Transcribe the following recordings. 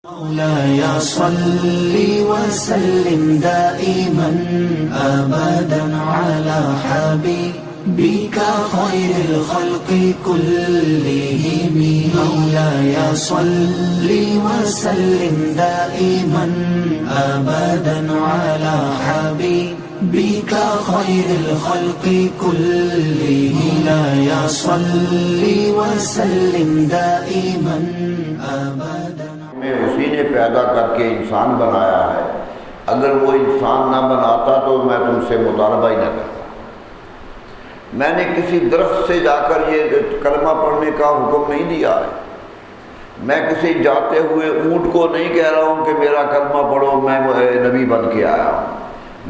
مولاي صل وسلم دائما أبدا على حبيبك خير الخلق كلهم. مولاي صل وسلم دائما أبدا على حبيبك خير الخلق كلهم. مولاي صل وسلم دائما أبدا. اسی نے پیدا کر کے انسان بنایا ہے، اگر وہ انسان نہ بناتا تو میں تم سے مطالبہ ہی نہ کرتا۔ میں نے کسی درخت سے جا کر یہ کلمہ پڑھنے کا حکم نہیں دیا ہے، میں کسی جاتے ہوئے اونٹ کو نہیں کہہ رہا ہوں کہ میرا کلمہ پڑھو میں نبی بن کے آیا ہوں،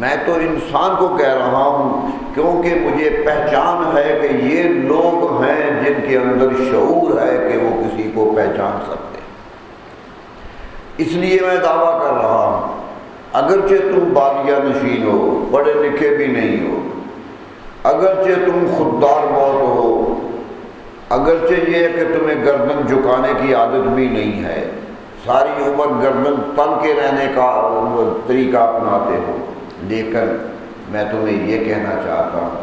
میں تو انسان کو کہہ رہا ہوں کیونکہ مجھے پہچان ہے کہ یہ لوگ ہیں جن کے اندر شعور ہے کہ وہ کسی کو پہچان سکتے، اس لیے میں دعویٰ کر رہا ہوں اگرچہ تم بادیہ نشین ہو، پڑھے لکھے بھی نہیں ہو، اگرچہ تم خوددار بہت ہو، اگرچہ یہ ہے کہ تمہیں گردن جھکانے کی عادت بھی نہیں ہے، ساری عمر گردن تن کے رہنے کا طریقہ اپناتے ہو، لیکن میں تمہیں یہ کہنا چاہتا ہوں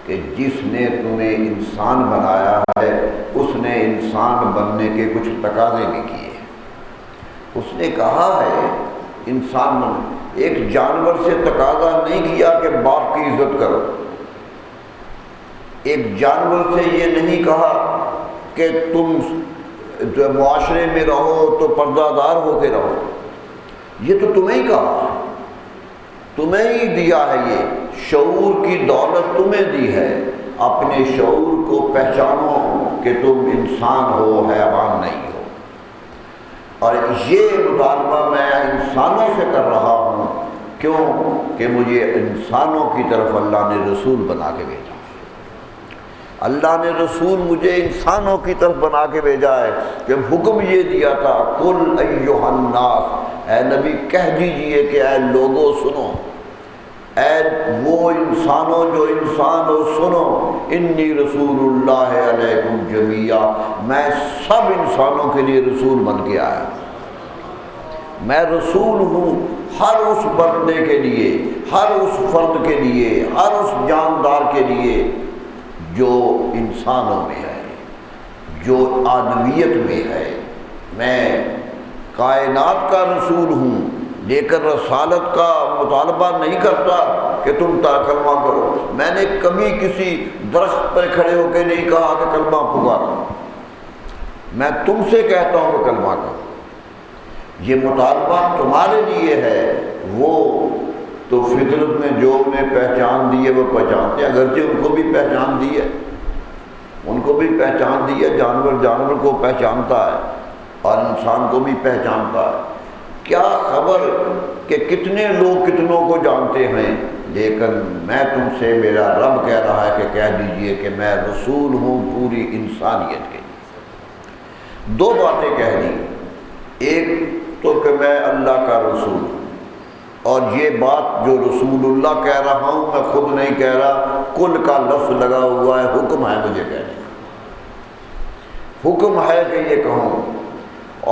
کہ جس نے تمہیں انسان بنایا ہے اس نے انسان بننے کے کچھ تقاضے بھی کیے۔ اس نے کہا ہے انسان ایک جانور سے تقاضا نہیں کیا کہ باپ کی عزت کرو، ایک جانور سے یہ نہیں کہا کہ تم معاشرے میں رہو تو پردہ دار ہو کے رہو، یہ تو تمہیں ہی کہا، تمہیں ہی دیا ہے، یہ شعور کی دولت تمہیں دی ہے، اپنے شعور کو پہچانو کہ تم انسان ہو، حیوان نہیں ہو۔ اور یہ مطالبہ میں انسانوں سے کر رہا ہوں، کیوں کہ مجھے انسانوں کی طرف اللہ نے رسول بنا کے بھیجا، اللہ نے رسول مجھے انسانوں کی طرف بنا کے بھیجا ہے کہ حکم یہ دیا تھا قل ایھا الناس، اے نبی کہہ دیجئے کہ اے لوگوں سنو، اے وہ انسانوں جو انسان ہو سنو، انی رسول اللہ علیکم جمیعا، میں سب انسانوں کے لیے رسول بن کے آیا، میں رسول ہوں ہر اس بندے کے لیے، ہر اس فرد کے لیے، ہر اس جاندار کے لیے جو انسانوں میں ہے، جو آدمیت میں ہے۔ میں کائنات کا رسول ہوں، لیکن رسالت کا مطالبہ نہیں کرتا کہ تم کلمہ کرو۔ میں نے کبھی کسی درخت پر کھڑے ہو کے نہیں کہا کہ کلمہ پکارو، میں تم سے کہتا ہوں کہ کلمہ کرو۔ یہ مطالبہ تمہارے لیے ہے، وہ تو فطرت میں جو انہیں پہچان دی ہے وہ پہچانتے ہیں، اگرچہ ان کو بھی پہچان دی ہے، ان کو بھی پہچان دی ہے، جانور کو پہچانتا ہے اور انسان کو بھی پہچانتا ہے۔ کیا خبر کہ کتنے لوگ کتنوں کو جانتے ہیں، لیکن میں تم سے میرا رب کہہ رہا ہے کہ کہہ دیجئے کہ میں رسول ہوں پوری انسانیت کے لیے۔ دو باتیں کہہ دی، ایک تو کہ میں اللہ کا رسول ہوں، اور یہ بات جو رسول اللہ کہہ رہا ہوں میں خود نہیں کہہ رہا، کل کا لفظ لگا ہوا ہے، حکم ہے مجھے کہنے کا، حکم ہے کہ یہ کہوں۔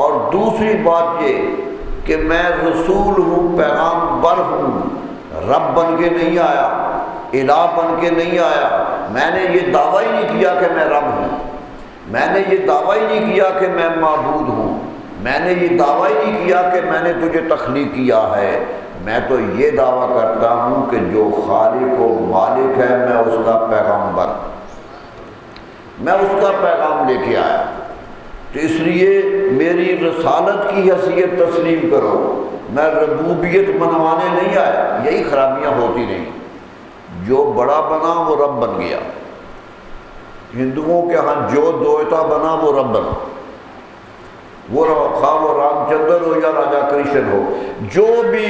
اور دوسری بات یہ کہ میں رسول ہوں، پیغامبر ہوں، رب بن کے نہیں آیا، الہ بن کے نہیں آیا، میں نے یہ دعویٰ ہی نہیں کیا کہ میں رب ہوں، میں نے یہ دعویٰ ہی نہیں کیا کہ میں معبود ہوں، میں نے یہ دعویٰ ہی نہیں کیا کہ میں نے تجھے تخلیق کیا ہے، میں تو یہ دعویٰ کرتا ہوں کہ جو خالق و مالک ہے میں اس کا پیغامبر، میں اس کا پیغام لے کے آیا، تو اس لیے میری رسالت کی حیثیت تسلیم کرو، میں ربوبیت منوانے نہیں آیا۔ یہی خرابیاں ہوتی رہیں، جو بڑا بنا وہ رب بن گیا، ہندوؤں کے ہاں جو دویتا بنا وہ رب بنا، وہ خواہ وہ رام چندر ہو یا راجا کرشن ہو، جو بھی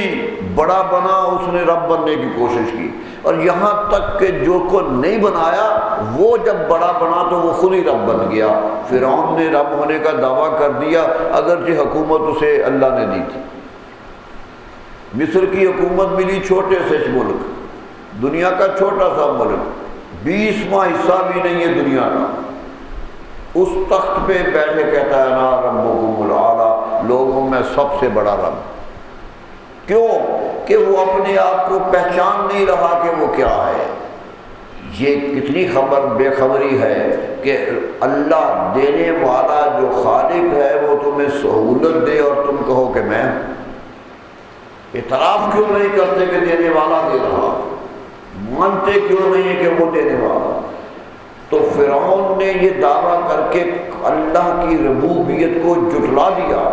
بڑا بنا اس نے رب بننے کی کوشش کی، اور یہاں تک کہ جو کو نہیں بنایا وہ جب بڑا بنا تو وہ خود ہی رب بن گیا۔ فرعون نے رب ہونے کا دعویٰ کر دیا اگرچہ حکومت اسے اللہ نے دی تھی، مصر کی حکومت ملی چھوٹے سے ملک، دنیا کا چھوٹا سا ملک، 20واں حصہ بھی نہیں ہے دنیا کا، اس تخت پہ بیٹھے کہتا ہے نا ربکم الاعلیٰ، لوگوں میں سب سے بڑا رب۔ کیوں کہ وہ اپنے آپ کو پہچان نہیں رہا کہ وہ کیا ہے۔ یہ کتنی بے خبری ہے کہ اللہ دینے والا جو خالق ہے وہ تمہیں سہولت دے اور تم کہو کہ میں اعتراف کیوں نہیں کرتے کہ دینے والا دے رہا، مانتے کیوں نہیں کہ وہ دینے والا۔ تو فرعون نے یہ دعویٰ کر کے اللہ کی ربوبیت کو جھٹلا دیا،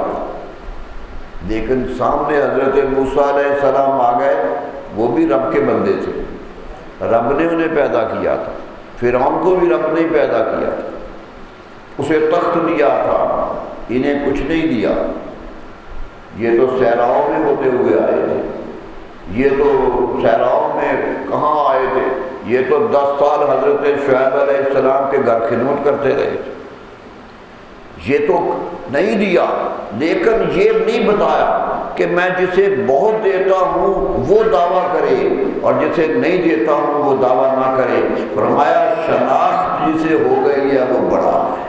لیکن سامنے حضرت موسیٰ علیہ السلام آ گئے، وہ بھی رب کے بندے تھے، رب نے انہیں پیدا کیا تھا، فرعون کو بھی رب نے پیدا کیا تھا، اسے تخت دیا تھا، انہیں کچھ نہیں دیا۔ یہ تو صحراؤں میں ہوتے ہوئے آئے تھے، یہ تو صحراؤں میں کہاں آئے تھے، یہ تو 10 سال حضرت شعیب علیہ السلام کے گھر خدمت کرتے رہے تھے، یہ تو نہیں دیا۔ لیکن یہ نہیں بتایا کہ میں جسے بہت دیتا ہوں وہ دعویٰ کرے اور جسے نہیں دیتا ہوں وہ دعویٰ نہ کرے۔ فرمایا شناخت جسے ہو گئی ہے وہ بڑا ہے،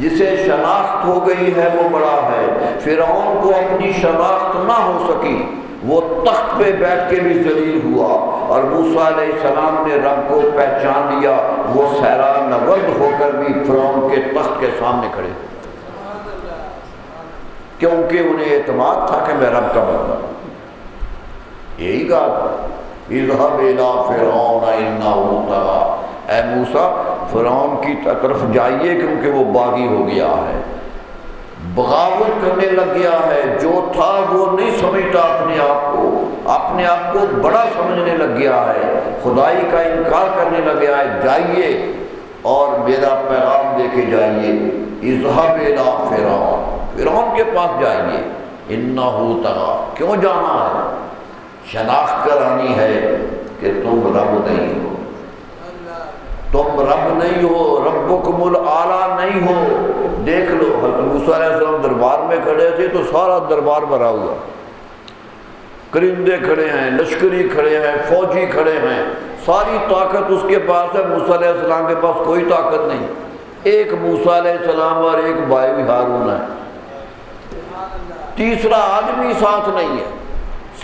جسے شناخت ہو گئی ہے وہ بڑا ہے۔ فرعون کو اپنی شناخت نہ ہو سکی، وہ تخت پہ بیٹھ کے بھی ذلیل ہوا، اور موسیٰ علیہ السلام نے رب کو پہچان لیا، وہ صحرا نورد ہو کر بھی فرعون کے تخت کے سامنے کھڑے ہوئے، کیونکہ انہیں اعتماد تھا کہ میں رب کا بندہ ہوں۔ یہی کہا تھا اذهب الى فرعون انه طغى، اے موسیٰ فرعون کی طرف جائیے کیونکہ وہ باغی ہو گیا ہے، بغاوت کرنے لگ گیا ہے، جو تھا وہ نہیں سمجھتا اپنے آپ کو بڑا سمجھنے لگ گیا ہے، خدائی کا انکار کرنے لگ گیا ہے۔ جائیے اور میرا پیغام دے کے جائیے، اذهب الى فرعون کے پاس جائیے، انه طغى۔ کیوں جانا ہے؟ شناخت کرانی ہے کہ تم رب نہیں ہو، تم رب نہیں ہو، ربکم الاعلیٰ نہیں ہو۔ دیکھ لو حضرت موسیٰ علیہ السلام دربار میں کھڑے تھے تو سارا دربار بھرا ہوا، کرندے کھڑے ہیں، لشکری کھڑے ہیں، فوجی کھڑے ہیں، ساری طاقت اس کے پاس ہے، موسیٰ علیہ السلام کے پاس کوئی طاقت نہیں۔ ایک موسیٰ علیہ السلام اور ایک بھائی ہارون ہے، تیسرا آدمی ساتھ نہیں ہے،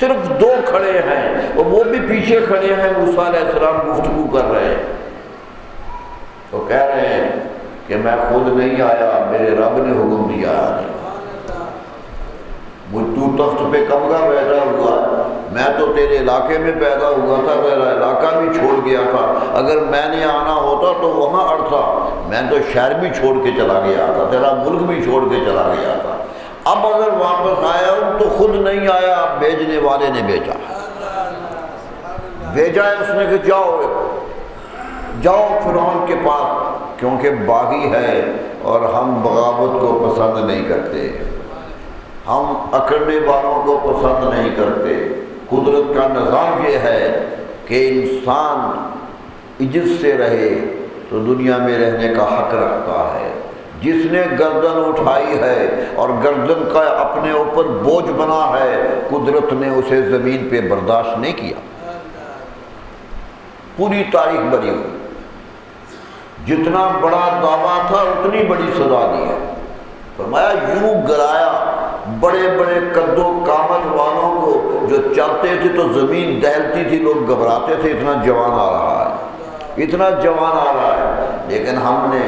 صرف 2 کھڑے ہیں اور وہ بھی پیچھے کھڑے ہیں، موسیٰ علیہ السلام گفتگو کر رہے ہیں، تو کہہ رہے ہیں کہ میں خود نہیں آیا، میرے رب نے حکم دیا ہے، تو تخت پہ کب کا بیٹھا ہوا ہے، میں تو تیرے علاقے میں پیدا ہوا تھا، میرا علاقہ بھی چھوڑ گیا تھا، اگر میں نے آنا ہوتا تو وہاں اڑتا، میں تو شہر بھی چھوڑ کے چلا گیا تھا، تیرا ملک بھی چھوڑ کے چلا گیا تھا، اب اگر واپس آیا ہوں تو خود نہیں آیا، اب بھیجنے والے نے بھیجا ہے، اس نے کہ جاؤ فرعون کے پاس، کیونکہ باغی ہے اور ہم بغاوت کو پسند نہیں کرتے، ہم اکڑنے والوں کو پسند نہیں کرتے۔ قدرت کا نظام یہ ہے کہ انسان عجز سے رہے تو دنیا میں رہنے کا حق رکھتا ہے، جس نے گردن اٹھائی ہے اور گردن کا اپنے اوپر بوجھ بنا ہے، قدرت نے اسے زمین پہ برداشت نہیں کیا، پوری تاریخ بری ہوئی، جتنا بڑا دعویٰ تھا اتنی بڑی سزا دی ہے۔ فرمایا یوں گرایا، بڑے بڑے قد و قامت والوں کو جو چلتے تھے تو زمین دہلتی تھی، لوگ گھبراتے تھے، اتنا جوان آ رہا ہے، اتنا جوان آ رہا ہے، لیکن ہم نے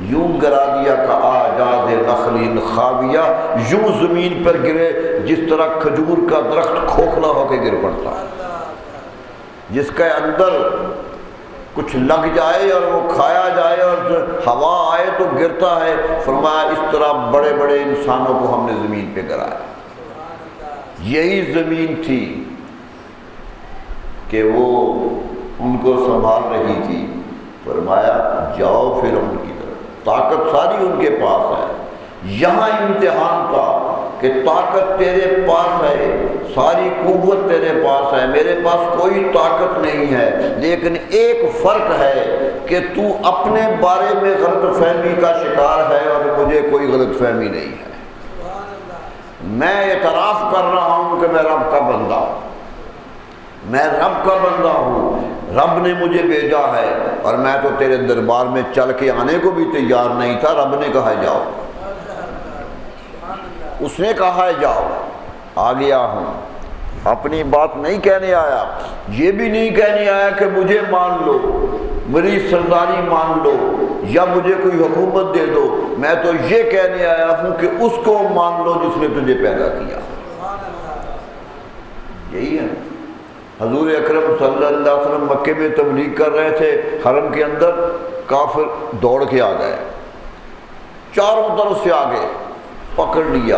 یوں گرا دیا کہ آجاز نخل خاویہ، یوں زمین پر گرے جس طرح کھجور کا درخت کھوکھلا ہو کے گر پڑتا، جس کے اندر کچھ لگ جائے اور وہ کھایا جائے اور ہوا آئے تو گرتا ہے۔ فرمایا اس طرح بڑے بڑے انسانوں کو ہم نے زمین پہ گرایا، یہی زمین تھی کہ وہ ان کو سنبھال رہی تھی۔ فرمایا جاؤ پھر ان کی طرف، طاقت ساری ان کے پاس ہے، یہاں امتحان تھا کہ طاقت تیرے پاس ہے، ساری قوت تیرے پاس ہے، میرے پاس کوئی طاقت نہیں ہے، لیکن ایک فرق ہے کہ تو اپنے بارے میں غلط فہمی کا شکار ہے اور مجھے کوئی غلط فہمی نہیں ہے۔ میں اعتراف کر رہا ہوں کہ میں رب کا بندہ ہوں، میں رب کا بندہ ہوں، رب نے مجھے بھیجا ہے، اور میں تو تیرے دربار میں چل کے آنے کو بھی تیار نہیں تھا، رب نے کہا جاؤ۔ اس نے کہا ہے جاؤ، آ گیا ہوں، اپنی بات نہیں کہنے آیا، یہ بھی نہیں کہنے آیا کہ مجھے مان لو، میری سرداری مان لو یا مجھے کوئی حکومت دے دو، میں تو یہ کہنے آیا ہوں کہ اس کو مان لو جس نے تجھے پیدا کیا۔ یہی ہے حضور اکرم صلی اللہ علیہ وسلم مکے میں تبلیغ کر رہے تھے، حرم کے اندر کافر دوڑ کے آ گئے، چاروں طرف سے آگے پکڑ لیا،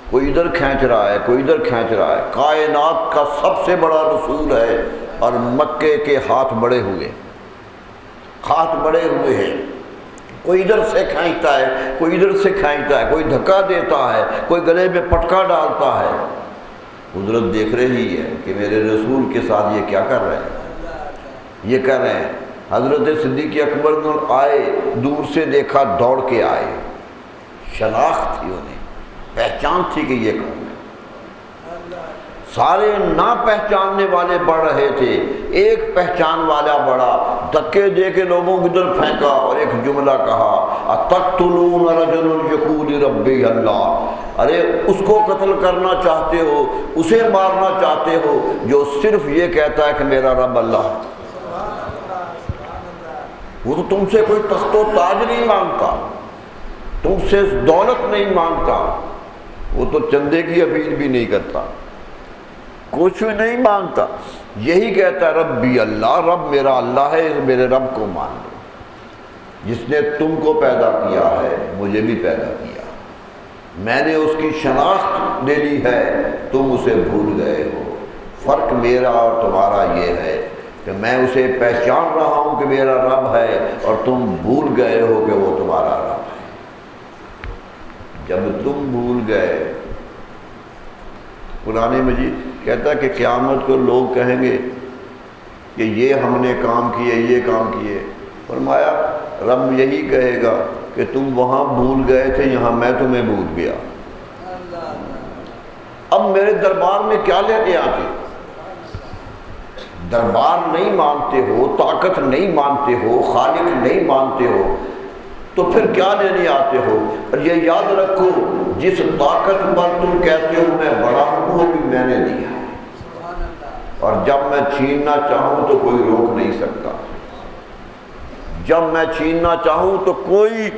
کوئی ادھر کھینچ رہا ہے، کوئی ادھر کھینچ رہا ہے، کائنات کا سب سے بڑا رسول ہے اور مکے کے ہاتھ بڑے ہوئے ہیں، کوئی ادھر سے کھینچتا ہے، کوئی ادھر سے کھینچتا ہے، کوئی دھکا دیتا ہے، کوئی گلے میں پٹکا ڈالتا ہے۔ قدرت دیکھ رہی ہے کہ میرے رسول کے ساتھ یہ کیا کر رہے ہیں، یہ کر رہے ہیں۔ حضرت صدیق اکبر آئے، دور سے دیکھا، دوڑ کے آئے، شناخت تھی انہیں، پہچان تھی کہ یہ کون ہے۔ سارے نہ پہچاننے والے بڑھ رہے تھے، ایک پہچان والا بڑا، دھکے دے کے لوگوں کی طرف پھینکا اور ایک جملہ کہا، اتقتلون رجلا یقول ربی اللہ، ارے اس کو قتل کرنا چاہتے ہو، اسے مارنا چاہتے ہو جو صرف یہ کہتا ہے کہ میرا رب اللہ۔ وہ تو تم سے کوئی تخت و تاج نہیں مانگتا، تم سے دولت نہیں مانگتا، وہ تو چندے کی اپیل بھی نہیں کرتا، کچھ بھی نہیں مانگتا، یہی کہتا ہے ربی اللہ، رب میرا اللہ ہے، میرے رب کو مان لو، جس نے تم کو پیدا کیا ہے مجھے بھی پیدا کیا، میں نے اس کی شناخت لے لی ہے، تم اسے بھول گئے ہو۔ فرق میرا اور تمہارا یہ ہے کہ میں اسے پہچان رہا ہوں کہ میرا رب ہے اور تم بھول گئے ہو کہ وہ تمہارا رب ہے۔ جب تم بھول گئے، قرآن مجید کہتا ہے کہ قیامت کو لوگ کہیں گے کہ یہ ہم نے کام کیے، یہ کام کیے، فرمایا رب یہی کہے گا کہ تم وہاں بھول گئے تھے، یہاں میں تمہیں بھول گیا، اب میرے دربار میں کیا لیتے آتے؟ دربار نہیں مانتے ہو، طاقت نہیں مانتے ہو، خالق نہیں مانتے ہو، تو پھر کیا لینے آتے ہو؟ اور یہ یاد رکھو جس طاقت پر تم کہتے ہو میں بڑا ہوں، وہ بھی میں نے دیا ہے، اور جب میں چھیننا چاہوں تو کوئی روک نہیں سکتا، جب میں چھیننا چاہوں تو کوئی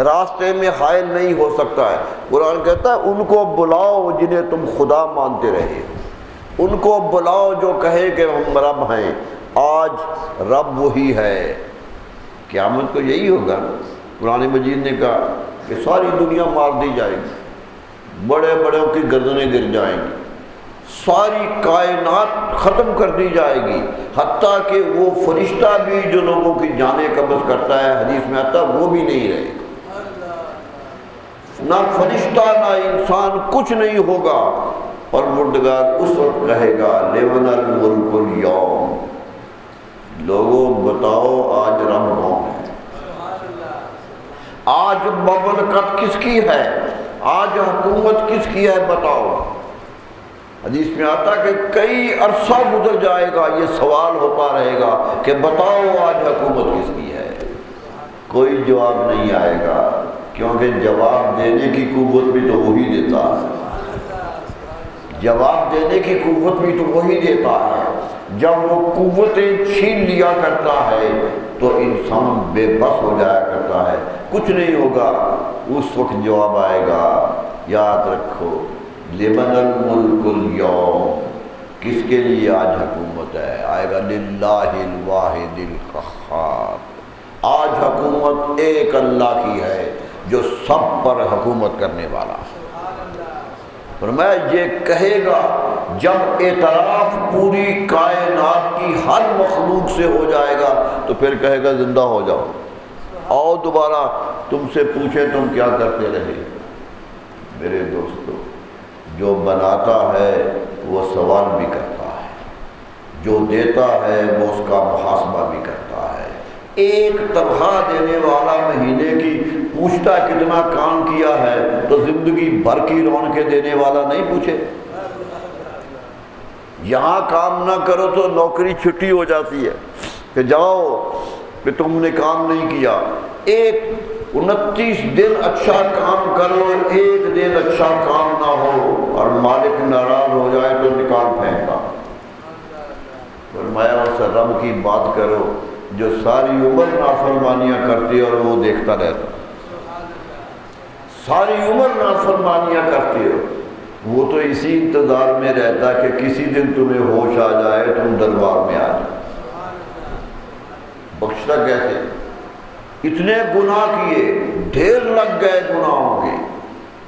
راستے میں حائل نہیں ہو سکتا ہے۔ قرآن کہتا ہے ان کو بلاؤ جنہیں تم خدا مانتے رہے، ان کو بلاؤ جو کہے کہ ہم رب ہیں، آج رب وہی ہے۔ قیامت کو یہی ہوگا، قرآن مجید نے کہا کہ ساری دنیا مار دی جائے گی، بڑے بڑوں کی گردنیں گر جائیں گی، ساری کائنات ختم کر دی جائے گی، حتیٰ کہ وہ فرشتہ بھی جو لوگوں کی جانیں قبض کرتا ہے، حدیث میں آتا ہے، وہ بھی نہیں رہے گا، نہ فرشتہ نہ انسان، کچھ نہیں ہوگا۔ اور پروردگار اس وقت کہے گا لمن الملک اليوم، لوگوں بتاؤ آج رب کون ہے، آج مملکت کس کی ہے، آج حکومت کس کی ہے، بتاؤ۔ حدیث میں آتا کہ کئی عرصہ گزر جائے گا، یہ سوال ہوتا رہے گا کہ بتاؤ آج حکومت کس کی ہے، کوئی جواب نہیں آئے گا، کیونکہ جواب دینے کی قوت بھی تو وہی دیتا ہے، جواب دینے کی قوت بھی تو وہی دیتا ہے۔ جب وہ قوتیں چھین لیا کرتا ہے تو انسان بے بس ہو جایا کرتا ہے، کچھ نہیں ہوگا، اس وقت جواب آئے گا۔ یاد رکھو لمن الملک اليوم، کس کے لیے آج حکومت ہے؟ آئے گا للہ الواحد القہار، آج حکومت ایک اللہ کی ہے جو سب پر حکومت کرنے والا ہے۔ فرمایا یہ کہے گا جب اعتراف پوری کائنات کی ہر مخلوق سے ہو جائے گا تو پھر کہے گا زندہ ہو جاؤ، آؤ دوبارہ تم سے پوچھیں تم کیا کرتے رہے۔ میرے دوستو، جو بناتا ہے وہ سوال بھی کرتا ہے، جو دیتا ہے وہ اس کا محاسبہ بھی کرتا ہے۔ ایک تنخواہ دینے والا مہینے کی پوچھتا کتنا کام کیا ہے تو زندگی بھر کی رونقیں دینے والا نہیں پوچھے؟ یہاں کام نہ کرو تو نوکری چھٹی ہو جاتی ہے کہ جاؤ کہ تم نے کام نہیں کیا۔ ایک 29 دن اچھا کام کرو، ایک دن اچھا کام نہ ہو اور مالک ناراض ہو جائے تو نکال پھینکا۔ فرمایا اس رب کی بات کرو جو ساری عمر نافرمانیاں کرتی اور وہ دیکھتا رہتا، ساری عمر نافرمانیاں کرتی ہو، وہ تو اسی انتظار میں رہتا کہ کسی دن تمہیں ہوش آ جائے، تم دربار میں آ جائے۔ بخشتا کیسے؟ اتنے گناہ کیے، ڈھیر لگ گئے گناہوں کے،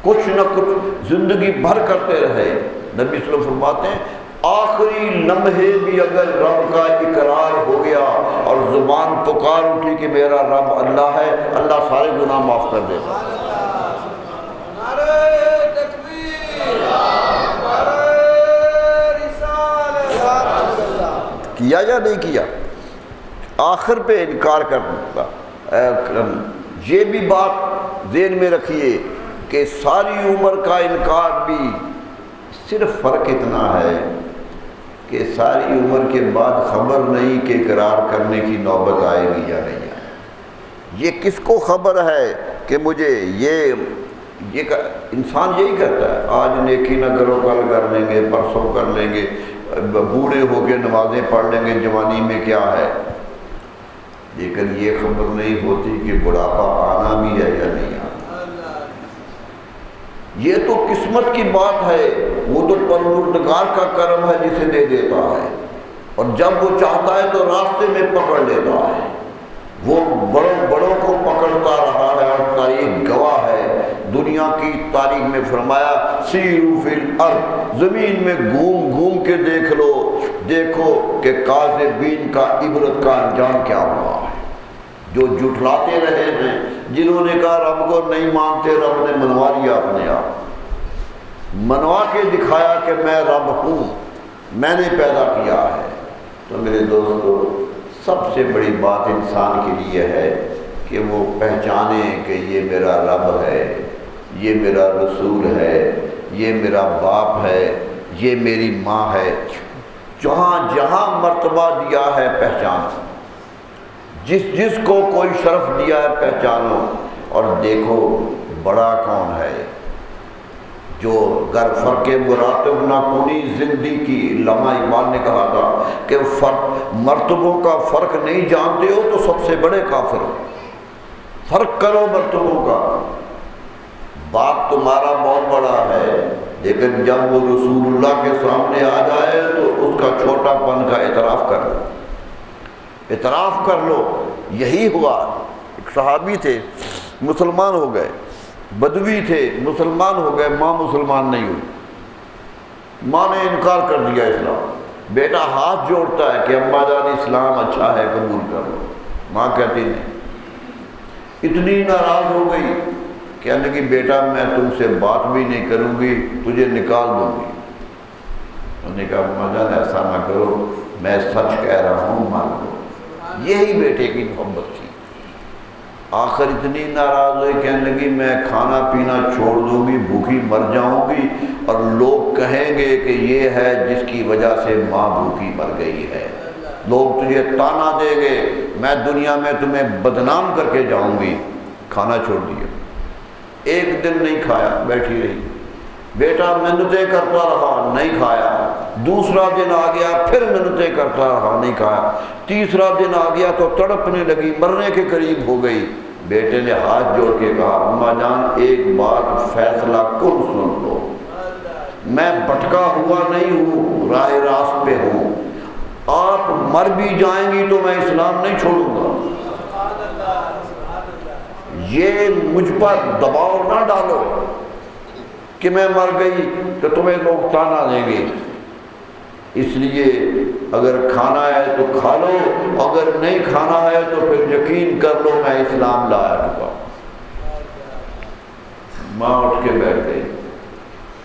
کچھ نہ کچھ زندگی بھر کرتے رہے۔ نبی صلی اللہ علیہ وسلم فرماتے ہیں آخری لمحے بھی اگر رب کا اقرار ہو گیا اور زبان پکار اٹھی کہ میرا رب اللہ ہے، اللہ سارے گناہ معاف کر دیتا۔ کیا یا نہیں کیا؟ آخر پہ انکار کرتا۔ یہ بھی بات ذہن میں رکھیے کہ ساری عمر کا انکار بھی صرف فرق اتنا ہے کہ ساری عمر کے بعد خبر نہیں کہ اقرار کرنے کی نوبت آئے گی یا نہیں آئے گی۔ یہ کس کو خبر ہے کہ مجھے یہ انسان یہی کرتا ہے، آج نیکی نہ کرو کل کر لیں گے، پرسوں کر لیں گے، بوڑھے ہو کے نمازیں پڑھ لیں گے، جوانی میں کیا ہے، لیکن یہ خبر نہیں ہوتی کہ بڑھاپا آنا بھی ہے یا نہیں آنا۔ یہ تو قسمت کی بات ہے، وہ تو پروردگار کا کرم ہے جسے دے دیتا ہے، اور جب وہ چاہتا ہے تو راستے میں پکڑ لیتا ہے۔ وہ بڑوں کو پکڑتا رہا ہے اور تاریخ گواہ ہے، دنیا کی تاریخ میں فرمایا سیروا فی الارض، زمین میں گھوم گھوم کے دیکھ لو، دیکھو کہ کاذبین کا عبرت کا انجام کیا ہوا ہے۔ جو جھٹلاتے رہے ہیں، جنہوں نے کہا رب کو نہیں مانتے، رب نے منوا لیا اپنے آپ، منوا کے دکھایا کہ میں رب ہوں، میں نے پیدا کیا ہے۔ تو میرے دوستو، سب سے بڑی بات انسان کے لیے ہے کہ وہ پہچانے کہ یہ میرا رب ہے، یہ میرا رسول ہے، یہ میرا باپ ہے، یہ میری ماں ہے۔ جہاں جہاں مرتبہ دیا ہے پہچان، جس کو کوئی شرف دیا ہے پہچانو، اور دیکھو بڑا کون ہے۔ جو گر فرق مراتب نہ کنی زندگی کی، علامہ اقبال نے کہا تھا کہ مرتبوں کا فرق نہیں جانتے ہو تو سب سے بڑے کافر ہو۔ فرق کرو مرتبوں کا، باپ تمہارا بہت بڑا ہے، لیکن جب وہ رسول اللہ کے سامنے آ جائے تو اس کا چھوٹا پن کا اعتراف کر لو، اعتراف کر لو۔ یہی ہوا، ایک صحابی تھے مسلمان ہو گئے، بدوی تھے مسلمان ہو گئے، ماں مسلمان نہیں ہوئی، ماں نے انکار کر دیا اسلام۔ بیٹا ہاتھ جوڑتا ہے کہ اماں جان اسلام اچھا ہے قبول کر لو، ماں کہتی نہیں۔ اتنی ناراض ہو گئی، کہنے لگی بیٹا میں تم سے بات بھی نہیں کروں گی، تجھے نکال دوں گی۔ انہوں نے کہا اماں جان ایسا نہ کرو، میں سچ کہہ رہا ہوں، مان لو۔ یہی بیٹے کی محبت تھی۔ آخر اتنی ناراض ہوئی، کہنے لگی میں کھانا پینا چھوڑ دوں گی، بھوکی مر جاؤں گی، اور لوگ کہیں گے کہ یہ ہے جس کی وجہ سے ماں بھوکی مر گئی ہے، لوگ تجھے تانا دیں گے، میں دنیا میں تمہیں بدنام کر کے جاؤں گی۔ کھانا چھوڑ دیا، ایک دن نہیں کھایا، بیٹھی رہی۔ بیٹا منتیں کرتا رہا، نہیں کھایا۔ دوسرا دن آ گیا، پھر منتیں کرتا رہا، نہیں کھایا۔ تیسرا دن آ گیا تو تڑپنے لگی، مرنے کے قریب ہو گئی۔ بیٹے نے ہاتھ جوڑ کے کہا اماں جان ایک بات فیصلہ کن سن لو، میں بھٹکا ہوا نہیں ہوں، راہ راست پہ ہوں، آپ مر بھی جائیں گی تو میں اسلام نہیں چھوڑوں گا۔ یہ مجھ پر دباؤ نہ ڈالو کہ میں مر گئی تو تمہیں لوگ تانا دیں گے، اس لیے اگر کھانا ہے تو کھا لو، اگر نہیں کھانا ہے تو پھر یقین کر لو میں اسلام لایا چکا۔ ماں اٹھ کے بیٹھ گئی،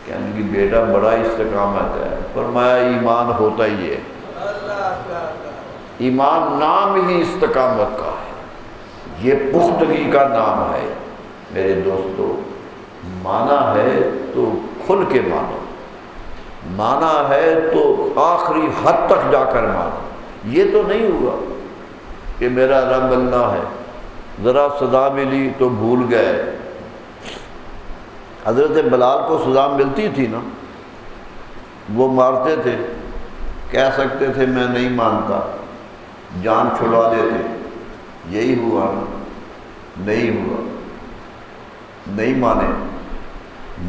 کہنے کی بیٹا بڑا استقامت ہے۔ فرمایا ایمان ہوتا ہی ہے، ایمان نام ہی استقامت کا ہے، یہ پختگی کا نام ہے۔ میرے دوستو، مانا ہے تو کھل کے مانو، مانا ہے تو آخری حد تک جا کر مانو۔ یہ تو نہیں ہوا کہ میرا رب اللہ ہے، ذرا سزا ملی تو بھول گئے۔ حضرت بلال کو سزا ملتی تھی نا، وہ مارتے تھے، کہہ سکتے تھے میں نہیں مانتا، جان چھڑا دیتے، یہی ہوا نا، نہیں ہوا، نہیں مانے۔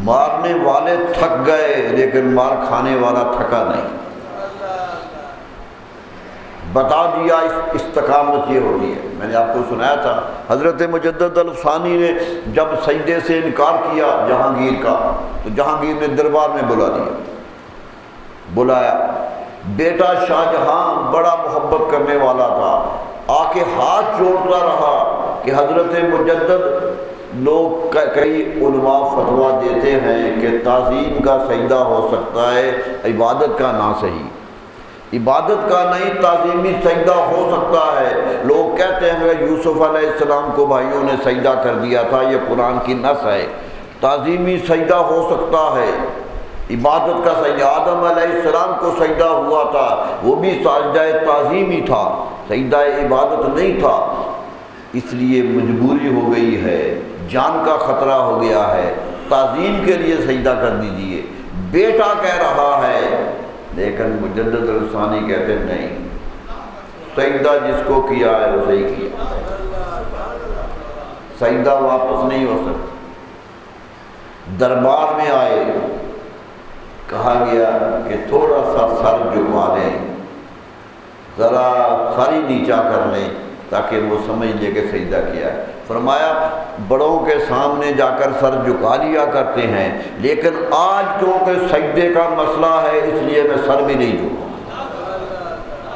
مارنے والے تھک گئے لیکن مار کھانے والا تھکا نہیں۔ بتا دیا استقامت یہ ہوتی ہے۔ میں نے آپ کو سنایا تھا حضرت مجدد الفسانی نے جب سجدے سے انکار کیا جہانگیر کا، تو جہانگیر نے دربار میں بلایا، بیٹا شاہ جہاں بڑا محبت کرنے والا تھا، آ کے ہاتھ جوڑتا رہا کہ حضرت مجدد، لوگ کئی علماء فتویٰ دیتے ہیں کہ تعظیم کا سجدہ ہو سکتا ہے، عبادت کا نہ صحیح، عبادت کا نہیں تعظیمی سجدہ ہو سکتا ہے۔ لوگ کہتے ہیں کہ یوسف علیہ السلام کو بھائیوں نے سجدہ کر دیا تھا، یہ قرآن کی نص ہے، تعظیمی سجدہ ہو سکتا ہے، عبادت کا سجدہ، آدم علیہ السلام کو سجدہ ہوا تھا، وہ بھی سجدہ تعظیمی تھا، سجدہ عبادت نہیں تھا۔ اس لیے مجبوری ہو گئی ہے، جان کا خطرہ ہو گیا ہے، تعظیم کے لیے سجدہ کر دیجئے۔ بیٹا کہہ رہا ہے، لیکن مجدد الثانی کہتے نہیں، سجدہ جس کو کیا ہے اسے ہی کیا، سجدہ واپس نہیں ہو سکتا۔ دربار میں آئے، کہا گیا کہ تھوڑا سا سر جھکا لیں، ذرا سر ہی نیچا کر لیں تاکہ وہ سمجھ لے کہ سجدہ کیا ہے۔ فرمایا بڑوں کے سامنے جا کر سر جھکا لیا کرتے ہیں، لیکن آج کیونکہ سجدے کا مسئلہ ہے اس لیے میں سر بھی نہیں جھکاؤں گا،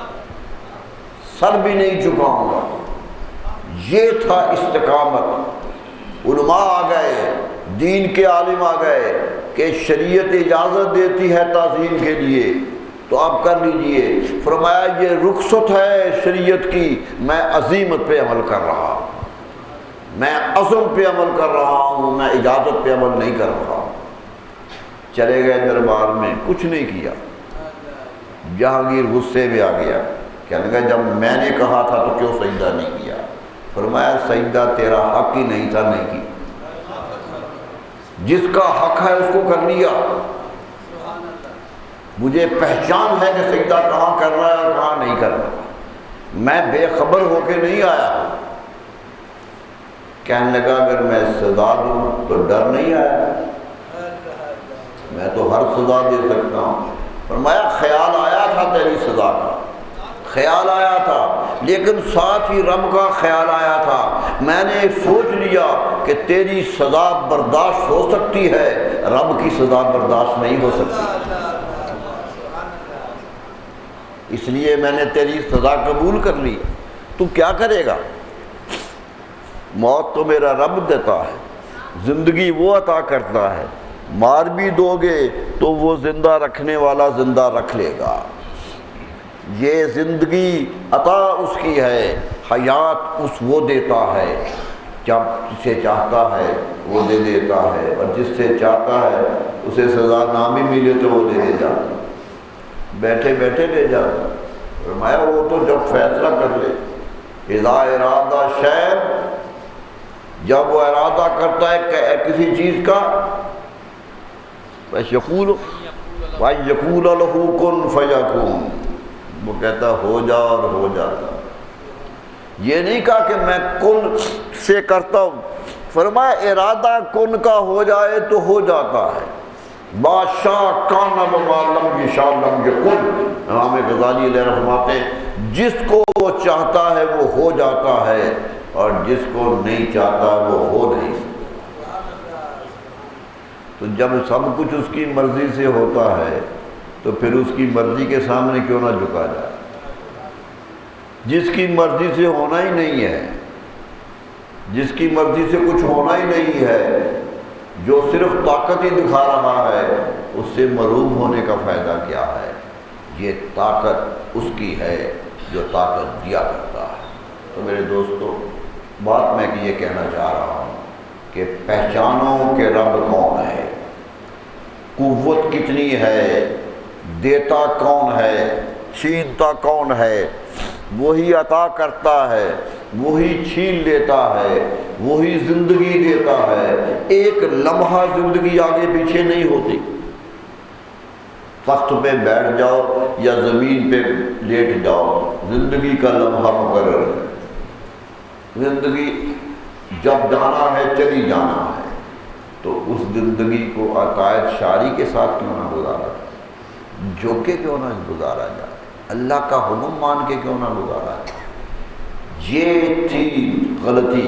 سر بھی نہیں جھکاؤں گا۔ یہ تھا استقامت۔ علماء آ گئے، دین کے عالم آ گئے کہ شریعت اجازت دیتی ہے تعظیم کے لیے تو آپ کر لیجئے۔ فرمایا یہ رخصت ہے شریعت کی، میں عزیمت پہ عمل کر رہا ہوں، میں عزم پہ عمل کر رہا ہوں، میں اجازت پہ عمل نہیں کر رہا ہوں۔ چلے گئے دربار میں، کچھ نہیں کیا۔ جہانگیر غصے میں آ گیا، کہنے لگا جب میں نے کہا تھا تو کیوں سجدہ نہیں کیا؟ فرمایا سجدہ تیرا حق ہی نہیں تھا، نہیں کی، جس کا حق ہے اس کو کر لیا۔ مجھے پہچان ہے کہ سجدہ کہاں کر رہا ہے اور کہاں نہیں کر رہا، میں بے خبر ہو کے نہیں آیا۔ کہنے لگا اگر میں سزا دوں تو ڈر نہیں آیا، میں تو ہر سزا دے سکتا ہوں۔ فرمایا خیال آیا تھا تیری سزا کا، خیال آیا تھا، لیکن ساتھ ہی رب کا خیال آیا تھا۔ میں نے سوچ لیا کہ تیری سزا برداشت ہو سکتی ہے، رب کی سزا برداشت نہیں ہو سکتی، اس لیے میں نے تیری سزا قبول کر لی۔ تو کیا کرے گا؟ موت تو میرا رب دیتا ہے، زندگی وہ عطا کرتا ہے، مار بھی دو گے تو وہ زندہ رکھنے والا زندہ رکھ لے گا۔ یہ زندگی عطا اس کی ہے، حیات اس وہ دیتا ہے، جب جسے چاہتا ہے وہ دے دیتا ہے، اور جس سے چاہتا ہے اسے سزا نہ بھی ملے تو وہ دے جاتا، بیٹھے بیٹھے لے جاتا۔ فرمایا وہ تو جب فیصلہ کر لے، اذا ارادہ شیء، جب وہ ارادہ کرتا ہے کسی چیز کا، یقول لہ کن فیکون، وہ کہتا ہو جا اور ہو جاتا۔ یہ نہیں کہا کہ میں کن سے کرتا ہوں، فرمایا ارادہ کن کا ہو جائے تو ہو جاتا ہے۔ بادشاہ کان وما لم یشاء لم یکن، امام غزالی علیہ رحمۃ، جس کو وہ چاہتا ہے وہ ہو جاتا ہے، اور جس کو نہیں چاہتا وہ ہو نہیں سکتا۔ تو جب سب کچھ اس کی مرضی سے ہوتا ہے تو پھر اس کی مرضی کے سامنے کیوں نہ جھکا جائے؟ جس کی مرضی سے ہونا ہی نہیں ہے، جس کی مرضی سے کچھ ہونا ہی نہیں ہے، جو صرف طاقت ہی دکھا رہا ہے، اس سے محروم ہونے کا فائدہ کیا ہے؟ یہ طاقت اس کی ہے جو طاقت دیا کرتا ہے۔ تو میرے دوستو، بات میں یہ کہنا چاہ رہا ہوں کہ پہچانو کہ رب کون ہے، قوت کتنی ہے، دیتا کون ہے، چھینتا کون ہے، وہی عطا کرتا ہے۔ وہی چھین لیتا ہے، وہی زندگی دیتا ہے، ایک لمحہ زندگی آگے پیچھے نہیں ہوتی۔ تخت پہ بیٹھ جاؤ یا زمین پہ لیٹ جاؤ، زندگی کا لمحہ مقرر ہے۔ زندگی جب جانا ہے چلی جانا ہے، تو اس زندگی کو عقائد شاعری کے ساتھ کیوں نہ گزارا جائے، جو کہ کیوں نہ گزارا جائے، اللہ کا حکم مان کے کیوں نہ گزارا جائے۔ یہ تھی غلطی،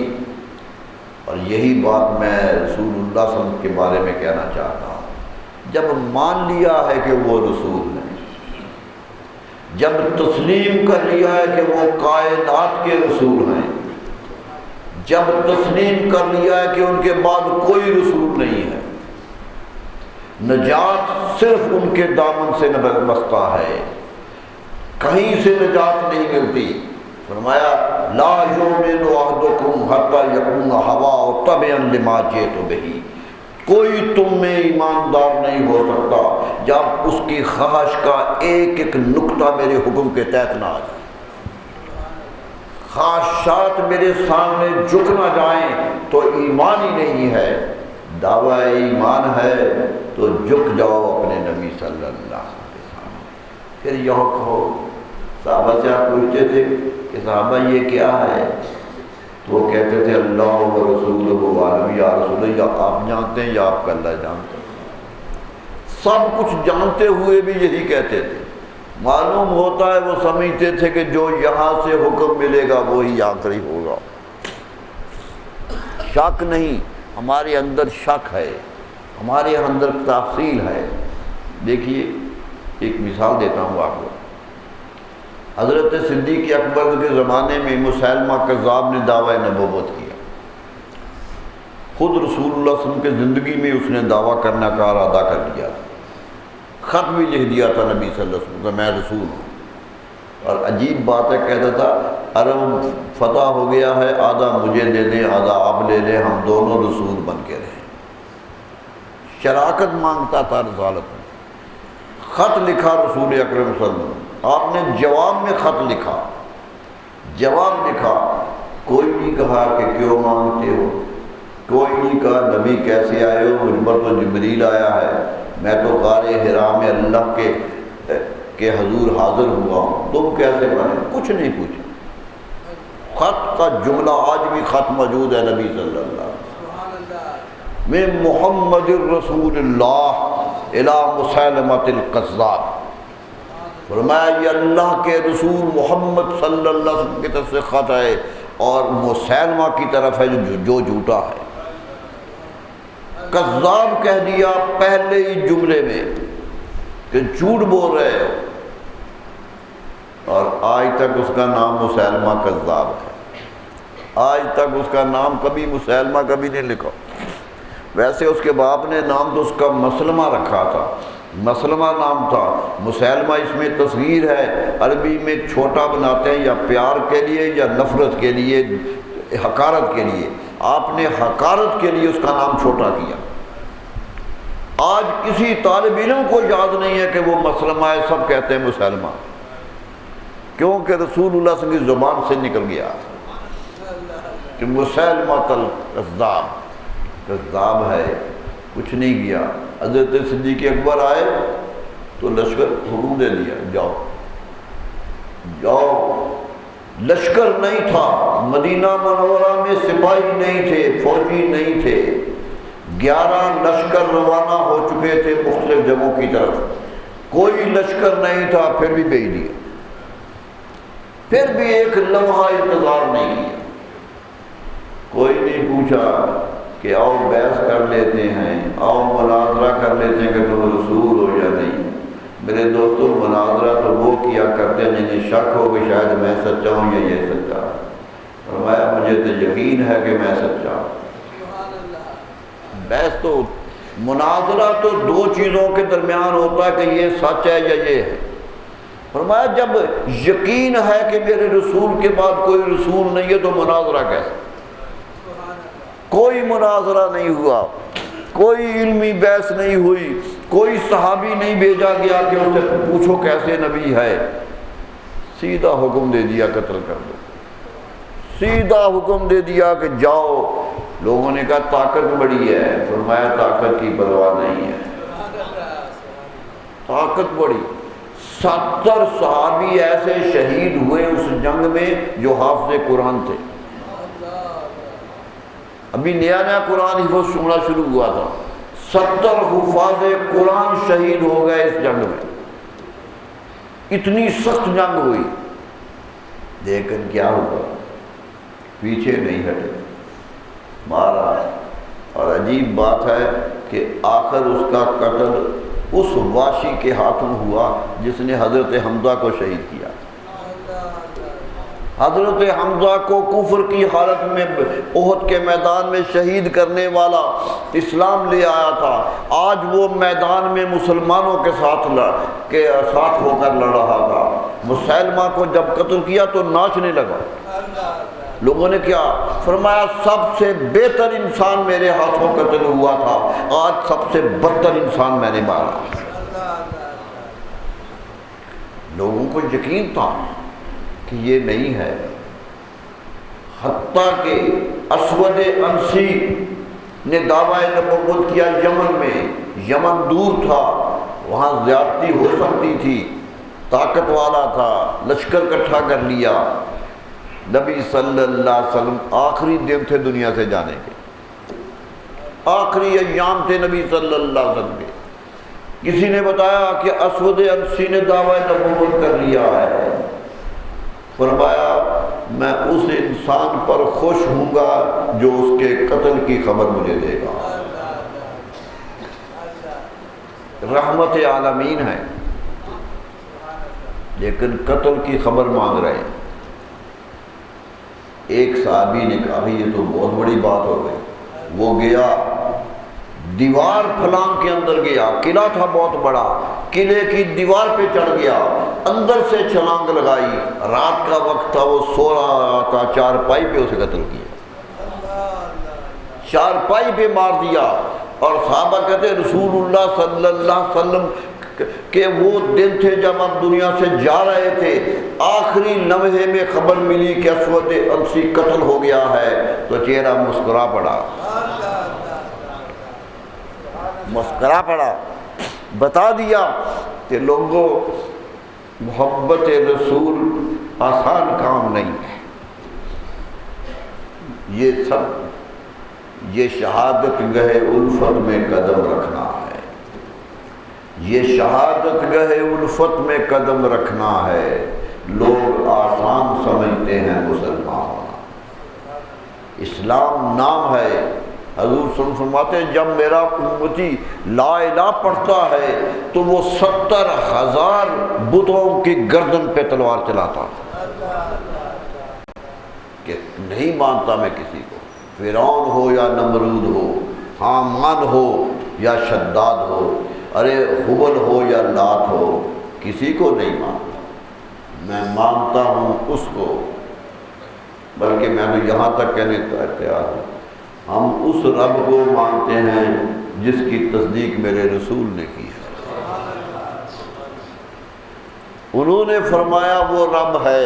اور یہی بات میں رسول اللہ صلی اللہ علیہ وسلم کے بارے میں کہنا چاہتا ہوں۔ جب مان لیا ہے کہ وہ رسول ہیں، جب تسلیم کر لیا ہے کہ وہ کائنات کے رسول ہیں، جب تسلیم کر لیا ہے کہ ان کے بعد کوئی رسول نہیں ہے، نجات صرف ان کے دامن سے بستا ہے، کہیں سے نجات نہیں ملتی۔ فرمایا لا یؤمن احدکم حتی یکون ہواہ تبعا لما جئت بہ، کوئی تم میں ایماندار نہیں ہو سکتا جب اس کی خواہش کا ایک ایک نقطہ میرے حکم کے تحت نہ آ جائے، خواہشات میرے سامنے جھک نہ جائیں تو ایمان ہی نہیں ہے۔ دعویٰ ایمان ہے تو جھک جاؤ اپنے نبی صلی اللہ علیہ وسلم کے سامنے۔ پھر یوں کہو، صحابہ سے آپ پوچھتے تھے کہ صحابہ یہ کیا ہے، تو وہ کہتے تھے اللہ و رسولہ عالم، یا رسول اللہ، یا آپ جانتے ہیں یا آپ کا اللہ جانتے ہیں۔ سب کچھ جانتے ہوئے بھی یہی کہتے تھے۔ معلوم ہوتا ہے وہ سمجھتے تھے کہ جو یہاں سے حکم ملے گا وہی آخری ہوگا۔ شک نہیں، ہمارے اندر شک ہے، ہمارے اندر تفصیل ہے۔ دیکھیے ایک مثال دیتا ہوں آپ کو۔ حضرت صدیق اکبر کے زمانے میں مسیلمہ کذاب نے دعویٰ نبوت کیا، خود رسول اللہ صلی اللہ علیہ وسلم کے زندگی میں اس نے دعویٰ کرنے کا ارادہ کر لیا، خط بھی لکھ دیا تھا نبی صلی اللہ علیہ وسلم کہ میں رسول ہوں۔ اور عجیب بات ہے، کہتا تھا عرب فتح ہو گیا ہے، آدھا مجھے دے دیں آدھا آپ لے لیں، ہم دونوں رسول بن کے رہیں۔ شراکت مانگتا تھا رسالت میں۔ خط لکھا رسول اکرم صلی اللہ علیہ وسلم، آپ نے جواب میں خط لکھا، جواب لکھا، کوئی نہیں کہا کہ کیوں مانگتے ہو، کوئی نہیں کہا نبی کیسے آئے ہو، مجھ پر تو جبریل آیا ہے، میں تو غار حرا میں اللہ کے حضور حاضر ہوا ہوں، تم کیسے بنے، کچھ نہیں پوچھا۔ خط کا جملہ آج بھی خط موجود ہے نبی صلی اللہ علیہ وسلم میں، محمد الرسول اللہ الی مسیلمۃ الکذاب، فرمایا یہ اللہ کے رسول محمد صلی اللہ علیہ وسلم کی طرف سے خط ہے اور مسیلمہ کی طرف ہے جو جھوٹا ہے۔ کذاب کہہ دیا پہلے ہی جملے میں کہ جھوٹ بول رہے ہو، اور آج تک اس کا نام مسیلمہ کذاب ہے، آج تک اس کا نام کبھی مسیلمہ کبھی نہیں لکھا۔ ویسے اس کے باپ نے نام تو اس کا مسلمہ رکھا تھا، مسلمہ نام تھا، مسیلمہ اس میں تصغیر ہے، عربی میں چھوٹا بناتے ہیں یا پیار کے لیے یا نفرت کے لیے، حقارت کے لیے، آپ نے حقارت کے لیے اس کا نام چھوٹا کیا۔ آج کسی طالب علم کو یاد نہیں ہے کہ وہ مسلمہ ہے، سب کہتے ہیں مسلمہ، کیونکہ رسول اللہ صلی اللہ علیہ وسلم کی زبان سے نکل گیا کہ مسیلمہ الکذاب، کذاب ہے، کچھ نہیں کیا۔ حضرت صدیق اکبر آئے تو لشکر حکم دے دیا جاؤ جاؤ، لشکر نہیں تھا، مدینہ منورہ میں سپاہی نہیں تھے، فوجی نہیں تھے، 11 لشکر روانہ ہو چکے تھے مختلف جگہوں کی طرف، کوئی لشکر نہیں تھا، پھر بھی بھیج دیا، پھر بھی ایک لمحہ انتظار نہیں کیا، کوئی نہیں پوچھا کہ آؤ بحث کر لیتے ہیں، آؤ مناظرہ کر لیتے ہیں کہ تم رسول ہو یا نہیں۔ میرے دوستوں، مناظرہ تو وہ کیا کرتے ہیں جنہیں شک ہو کہ شاید میں سچا ہوں یا یہ سچا ہے۔ فرمایا مجھے تو یقین ہے کہ میں سچا ہوں۔ بحث تو، مناظرہ تو دو چیزوں کے درمیان ہوتا ہے کہ یہ سچ ہے یا یہ ہے۔ فرمایا جب یقین ہے کہ میرے رسول کے بعد کوئی رسول نہیں ہے تو مناظرہ کیسے؟ کوئی مناظرہ نہیں ہوا، کوئی علمی بحث نہیں ہوئی، کوئی صحابی نہیں بھیجا گیا کہ اسے پوچھو کیسے نبی ہے، سیدھا حکم دے دیا قتل کر دو، سیدھا حکم دے دیا کہ جاؤ۔ لوگوں نے کہا طاقت بڑی ہے، فرمایا طاقت کی پرواہ نہیں ہے، طاقت بڑی۔ 70 صحابی ایسے شہید ہوئے اس جنگ میں جو حافظ قرآن تھے۔ ابھی نیا نیا قرآن حفظ ہونا شروع ہوا تھا، 70 حفاظ قرآن شہید ہو گئے اس جنگ میں۔ اتنی سخت جنگ ہوئی، لیکن کیا ہوا؟ پیچھے نہیں ہٹے، مارا۔ اور عجیب بات ہے کہ آخر اس کا قتل اس واشی کے ہاتھوں ہوا جس نے حضرت حمزہ کو شہید کیا۔ حضرت حمزہ کو کفر کی حالت میں احد کے میدان میں شہید کرنے والا اسلام لے آیا تھا، آج وہ میدان میں مسلمانوں کے ساتھ ہو کر لڑ رہا تھا۔ مسلمہ کو جب قتل کیا تو ناچنے لگا۔ لوگوں نے کیا فرمایا؟ سب سے بہتر انسان میرے ہاتھوں قتل ہوا تھا، آج سب سے بدتر انسان میں نے مارا۔ لوگوں کو یقین تھا کہ یہ نہیں ہے، حتیٰ کہ اسود عنسی نے دعویٰ نبوت کیا یمن میں۔ یمن دور تھا، وہاں زیادتی ہو سکتی تھی، طاقت والا تھا، لشکر اکٹھا کر لیا۔ نبی صلی اللہ علیہ وسلم آخری دن تھے دنیا سے جانے کے، آخری ایام تھے نبی صلی اللہ علیہ وسلم کے۔ کسی نے بتایا کہ اسود عنسی نے دعویٰ نبوت کر لیا ہے۔ فرمایا میں اس انسان پر خوش ہوں گا جو اس کے قتل کی خبر مجھے دے گا۔ رحمت عالمین ہے، لیکن قتل کی خبر مانگ رہے ہیں۔ ایک صحابی نے کہا یہ تو بہت بڑی بات ہو گئی۔ وہ گیا دیوار پھلانگ کے اندر گیا، قلعہ تھا بہت بڑا، قلعے کی دیوار پہ چڑھ گیا، اندر سے چھلانگ لگائی۔ رات کا وقت تھا، وہ سو رہا تھا، چارپائی پہ اسے قتل کیا، چارپائی پہ مار دیا۔ اور صحابہ کہتے ہیں رسول اللہ صلی اللہ علیہ وسلم کہ وہ دن تھے جب ہم دنیا سے جا رہے تھے، آخری لمحے میں خبر ملی کہ اسود عنسی قتل ہو گیا ہے، تو چہرہ مسکرا پڑا، مسکرا پڑا۔ بتا دیا کہ لوگوں محبت رسول آسان کام نہیں ہے، یہ سب یہ شہادت گہے الفت میں قدم رکھنا ہے، یہ شہادت گہے الفت میں قدم رکھنا ہے۔ لوگ آسان سمجھتے ہیں مسلمان ہونا، اسلام نام ہے۔ حضور صلی اللہ علیہ وسلم فرماتے ہیں جب میرا امتی لا الہ پڑھتا ہے تو وہ 70,000 بتوں کی گردن پہ تلوار چلاتا کہ نہیں مانتا میں کسی کو، فرعون ہو یا نمرود ہو، حامان ہو یا شداد ہو، ارے حبل ہو یا لات ہو، کسی کو نہیں مانتا، میں مانتا ہوں اس کو۔ بلکہ میں تو یہاں تک کہنے کا تیار ہوں ہم اس رب کو مانتے ہیں جس کی تصدیق میرے رسول نے کی ہے۔ انہوں نے فرمایا وہ رب ہے۔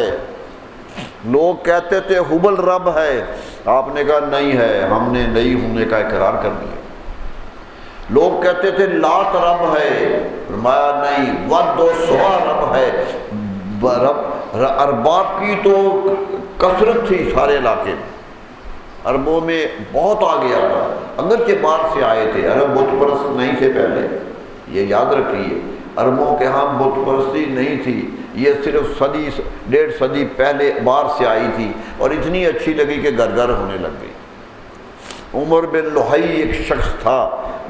لوگ کہتے تھے حبل رب ہے، آپ نے کہا نہیں ہے، ہم نے نہیں ہونے کا اقرار کر دیا۔ لوگ کہتے تھے لات رب ہے، فرمایا نہیں، ود و سوا رب ہے۔ ارباب کی تو کثرت تھی سارے علاقے میں، عربوں میں بہت آ گیا تھا، اگرچہ باہر سے آئے تھے، عرب بت پرست نہیں تھے پہلے، یہ یاد رکھیے، عربوں کے ہاں بت پرستی نہیں تھی، یہ صرف 1.5 صدی پہلے باہر سے آئی تھی، اور اتنی اچھی لگی کہ گھر گھر ہونے لگ گئی۔ عمر بن لحی ایک شخص تھا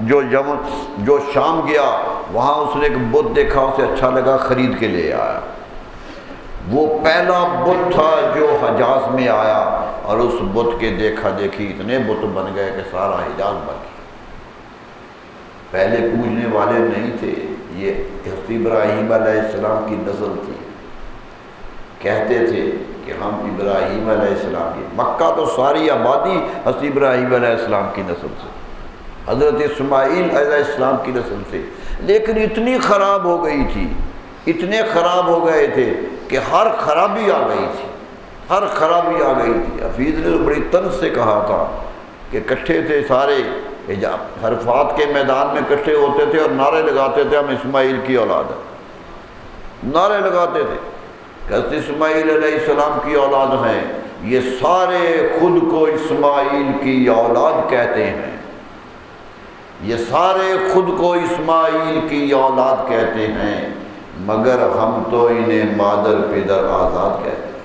جو شام گیا، وہاں اس نے ایک بت دیکھا، اسے اچھا لگا، خرید کے لے آیا۔ وہ پہلا بت تھا جو حجاز میں آیا، اور اس بت کے دیکھا دیکھی اتنے بت بن گئے کہ سارا حجاز بن گیا۔ پہلے پوجنے والے نہیں تھے، یہ حضرت ابراہیم علیہ السلام کی نسل تھی، کہتے تھے کہ ہم ابراہیم علیہ السلام کی، مکہ تو ساری آبادی حضرت ابراہیم علیہ السلام کی نسل سے، حضرت اسماعیل علیہ السلام کی نسل سے، لیکن اتنی خراب ہو گئی تھی، اتنے خراب ہو گئے تھے کہ ہر خرابی آ گئی تھی۔ ہر خرابی آ گئی تھی۔ حفیظ نے تو بڑی طنز سے کہا تھا کہ کٹھے تھے سارے، عرفات کے میدان میں کٹھے ہوتے تھے اور نعرے لگاتے تھے ہم اسماعیل کی اولاد ہیں، نعرے لگاتے تھے کہ حضرت اسماعیل علیہ السلام کی اولاد ہیں، یہ سارے خود کو اسماعیل کی اولاد کہتے ہیں، یہ سارے خود کو اسماعیل کی اولاد کہتے ہیں، مگر ہم تو انہیں مادر پدر آزاد کہتے ہیں۔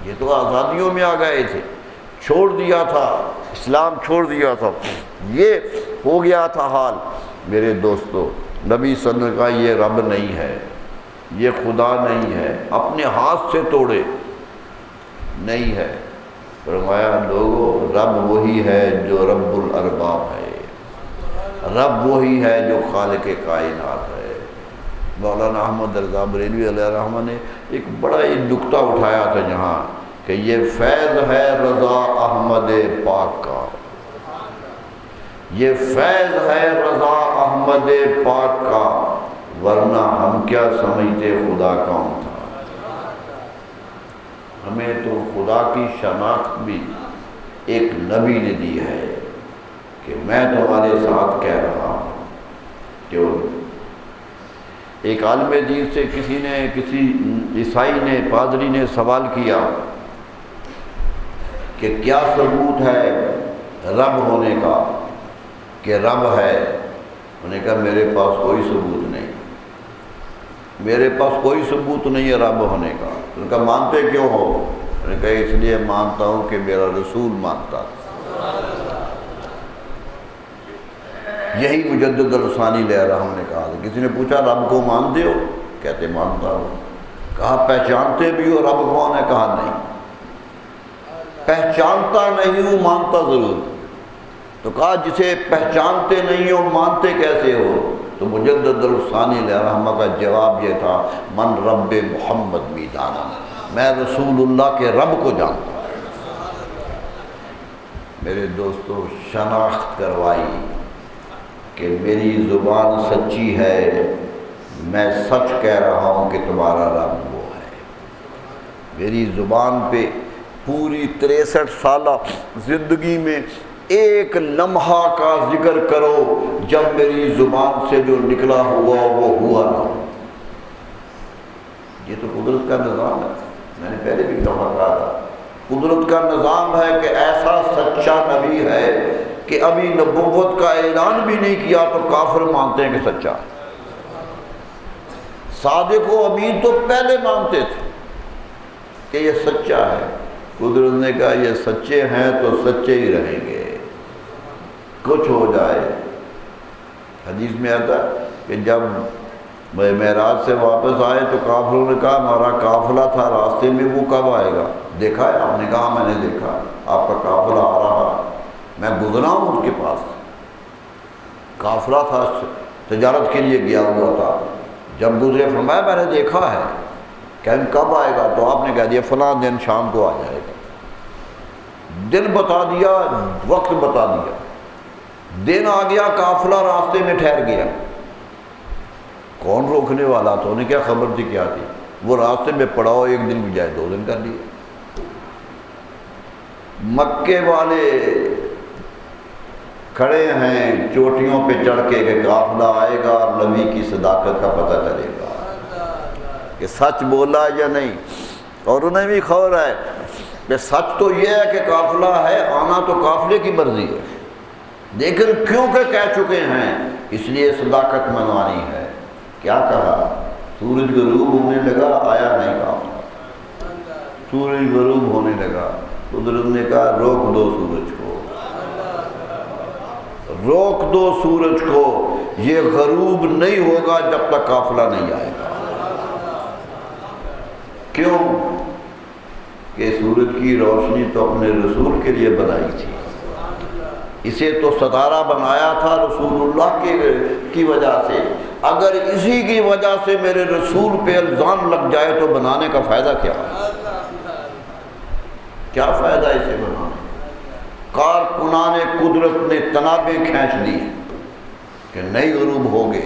یہ تو آزادیوں میں آ گئے تھے، چھوڑ دیا تھا اسلام، چھوڑ دیا تھا، یہ ہو گیا تھا حال۔ میرے دوستو، نبی صلی اللہ علیہ وسلم کا یہ رب نہیں ہے، یہ خدا نہیں ہے، اپنے ہاتھ سے توڑے نہیں ہے۔ فرمایا لوگو، رب وہی ہے جو رب الارباب ہے، رب وہی ہے جو خالق کائنات ہے۔ مولانا احمد رضا بریلوی علیہ الرحمہ نے ایک بڑا ہی نکتہ اٹھایا تھا جہاں کہ یہ فیض ہے رضا احمد پاک کا، یہ فیض ہے رضا احمد پاک کا، ورنہ ہم کیا سمجھتے خدا کون تھا۔ ہمیں تو خدا کی شناخت بھی ایک نبی نے دی ہے کہ میں تمہارے ساتھ کہہ رہا ہوں۔ کہ ایک عالم دین سے کسی عیسائی نے، پادری نے سوال کیا کہ کیا ثبوت ہے رب ہونے کا، کہ رب ہے؟ انہوں نے کہا میرے پاس کوئی ثبوت نہیں، میرے پاس کوئی ثبوت نہیں ہے رب ہونے کا۔ ان کا مانتے کیوں ہو؟ انہوں نے کہا اس لیے مانتا ہوں کہ میرا رسول مانتا تھا۔ یہی مجدد الثانی علیہ الرحمہ نے کہا تھا۔ کسی نے پوچھا رب کو مانتے ہو؟ کہتے مانتا ہوں۔ کہا پہچانتے بھی ہو رب کون ہے؟ کہا نہیں، پہچانتا نہیں ہوں، مانتا ضرور۔ تو کہا جسے پہچانتے نہیں ہو مانتے کیسے ہو؟ تو مجدد الثانی علیہ الرحمہ کا جواب یہ تھا، من رب محمد میدانا، میں رسول اللہ کے رب کو جانتا ہوں۔ میرے دوستو، شناخت کروائی کہ میری زبان سچی ہے، میں سچ کہہ رہا ہوں کہ تمہارا رب وہ ہے۔ میری زبان پہ پوری 63 سالہ زندگی میں ایک لمحہ کا ذکر کرو جب میری زبان سے جو نکلا ہوا وہ ہوا نہ ہو۔ یہ تو قدرت کا نظام ہے، میں نے پہلے بھی کہا تھا، قدرت کا نظام ہے کہ ایسا سچا نبی ہے کہ ابھی نبوت کا اعلان بھی نہیں کیا تو کافر مانتے ہیں کہ سچا ہے۔ صادق و امین تو پہلے مانتے تھے کہ یہ سچا ہے۔ قدرت نے کہا یہ سچے ہیں تو سچے ہی رہیں گے، کچھ ہو جائے۔ حدیث میں آتا ہے کہ جب معراج سے واپس آئے تو کافروں نے کہا ہمارا قافلہ تھا راستے میں، وہ کب آئے گا؟ دیکھا ہے؟ آپ نے کہا میں نے دیکھا، آپ کا قافلہ آ رہا، میں گزرا ہوں اس کے پاس۔ قافلہ تھا، تجارت کے لیے گیا ہوا تھا، جب گزرے فرمایا میں نے دیکھا ہے، کہ کب آئے گا؟ تو آپ نے کہہ دیا فلاں دن شام کو آ جائے گا۔ دن بتا دیا، وقت بتا دیا، دن آ گیا، قافلہ راستے میں ٹھہر گیا۔ کون روکنے والا تھا؟ انہیں کیا خبر تھی کیا تھی؟ وہ راستے میں پڑا ہو، ایک دن بھی جائے 2 دن کر لیے۔ مکے والے کھڑے ہیں چوٹیوں پہ چڑھ کے کہ قافلہ آئے گا، نبی کی صداقت کا پتہ چلے گا کہ سچ بولا یا نہیں۔ اور انہیں بھی خبر ہے کہ سچ تو یہ ہے کہ قافلہ ہے، آنا تو قافلے کی مرضی ہے، لیکن کیونکہ کہہ چکے ہیں اس لیے صداقت منوانی ہے۔ کیا کہا؟ سورج غروب ہونے لگا، آیا نہیں قافلہ، سورج غروب ہونے لگا، قدرت نے کہا روک دو سورج کو، روک دو سورج کو، یہ غروب نہیں ہوگا جب تک قافلہ نہیں آئے گا۔ کیوں؟ کہ سورج کی روشنی تو اپنے رسول کے لیے بنائی تھی، اسے تو ستارہ بنایا تھا رسول اللہ کی وجہ سے۔ اگر اسی کی وجہ سے میرے رسول پہ الزام لگ جائے تو بنانے کا فائدہ کیا ہے؟ کیا فائدہ اسے بنانے؟ کارکنان قدرت نے تنابیں کھینچ دی کہ نہیں غروب ہوگے،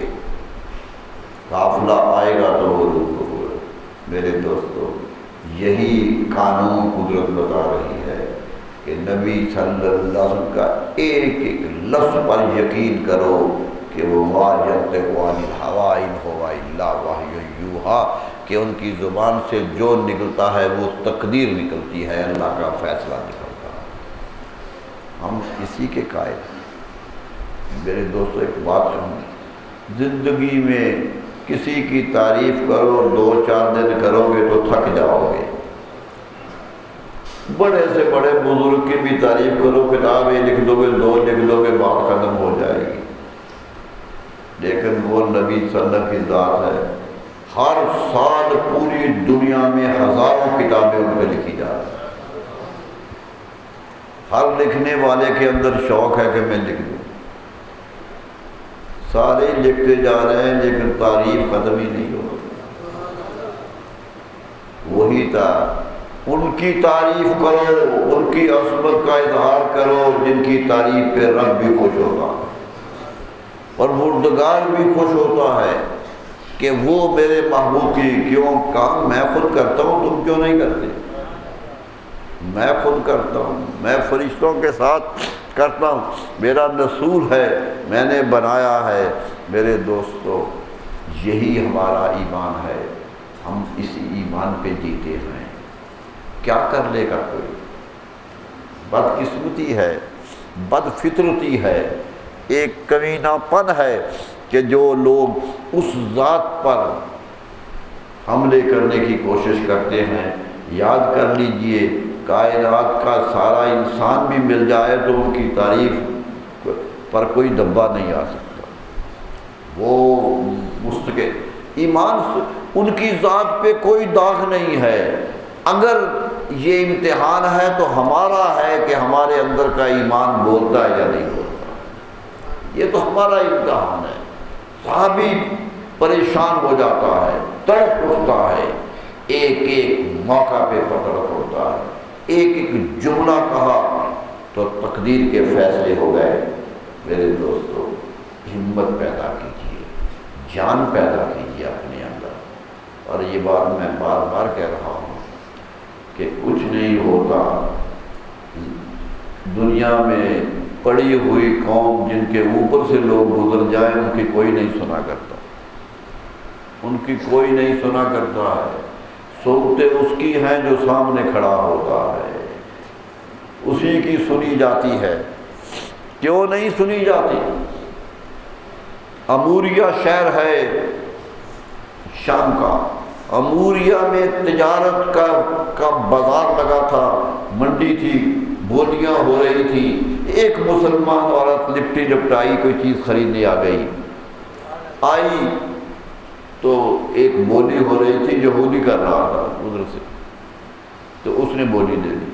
قافلہ آئے گا تو غروب ہوگا۔ میرے دوستو، یہی قانون قدرت بتا رہی ہے کہ نبی صلی اللہ علیہ وسلم کا ایک ایک لفظ پر یقین کرو کہ وہ ما ینطق عن الہوی ان هو الا وحی یوحی، کہ ان کی زبان سے جو نکلتا ہے وہ تقدیر نکلتی ہے، اللہ کا فیصلہ نکلتا ہے۔ ہم اسی کے قائل ہیں۔ میرے دوستو ایک بات کہوں، زندگی میں کسی کی تعریف کرو 2-4 دن کرو گے تو تھک جاؤ گے، بڑے سے بڑے بزرگ کی بھی تعریف کرو، کتابیں لکھ دو گے 2 لکھ دو گے بات ختم ہو جائے گی، لیکن وہ نبی صلی اللہ علیہ وسلم کی ذات ہے، ہر سال پوری دنیا میں ہزاروں کتابیں ان پہ لکھی جا رہی ہیں، ہر لکھنے والے کے اندر شوق ہے کہ میں لکھ دوں، سارے لکھتے جا رہے ہیں لیکن تعریف ختم ہی نہیں ہو رہی۔ وہی تھا، ان کی تعریف کرو، ان کی عظمت کا اظہار کرو جن کی تعریف پہ رب بھی خوش ہوتا ہے اور مردگار بھی خوش ہوتا ہے کہ وہ میرے محبوب کی کیوں کام میں خود کرتا ہوں، تم کیوں نہیں کرتے؟ میں خود کرتا ہوں، میں فرشتوں کے ساتھ کرتا ہوں، میرا رسول ہے، میں نے بنایا ہے۔ میرے دوستو یہی ہمارا ایمان ہے، ہم اسی ایمان پہ جیتے ہیں۔ کیا کر لے گا کوئی؟ بدقسمتی ہے، بد فطرتی ہے، ایک کمینہ پن ہے کہ جو لوگ اس ذات پر حملے کرنے کی کوشش کرتے ہیں۔ یاد کر لیجئے، کائنات کا سارا انسان بھی مل جائے تو ان کی تعریف پر کوئی دبا نہیں آ سکتا۔ وہ مستقل ایمان، ان کی ذات پہ کوئی داغ نہیں ہے۔ اگر یہ امتحان ہے تو ہمارا ہے کہ ہمارے اندر کا ایمان بولتا ہے یا نہیں بولتا، یہ تو ہمارا امتحان ہے۔ صحابی پریشان ہو جاتا ہے، تڑپ اٹھتا ہے، ایک ایک موقع پہ پکڑ ہوتا ہے، ایک ایک جملہ کہا تو تقدیر کے فیصلے ہو گئے۔ میرے دوستو ہمت پیدا کیجیے، جان پیدا کیجیے اپنے اندر، اور یہ بات میں بار بار کہہ رہا ہوں کہ کچھ نہیں ہوتا دنیا میں پڑی ہوئی قوم جن کے اوپر سے لوگ گزر جائیں ان کی کوئی نہیں سنا کرتا، ان کی کوئی نہیں سنا کرتا ہے۔ سنتے اس کی ہیں جو سامنے کھڑا ہوتا ہے، اسی کی سنی جاتی ہے۔ کیوں نہیں سنی جاتی؟ اموریہ شہر ہے شام کا، اموریہ میں تجارت کا بازار لگا تھا، منڈی تھی، بولیاں ہو رہی تھی۔ ایک مسلمان عورت لپٹی لپٹائی کوئی چیز خریدنے آ گئی، آئی تو ایک بولی ہو رہی تھی، یہودی کر رہا تھا ادھر سے، تو اس نے بولی دے دی۔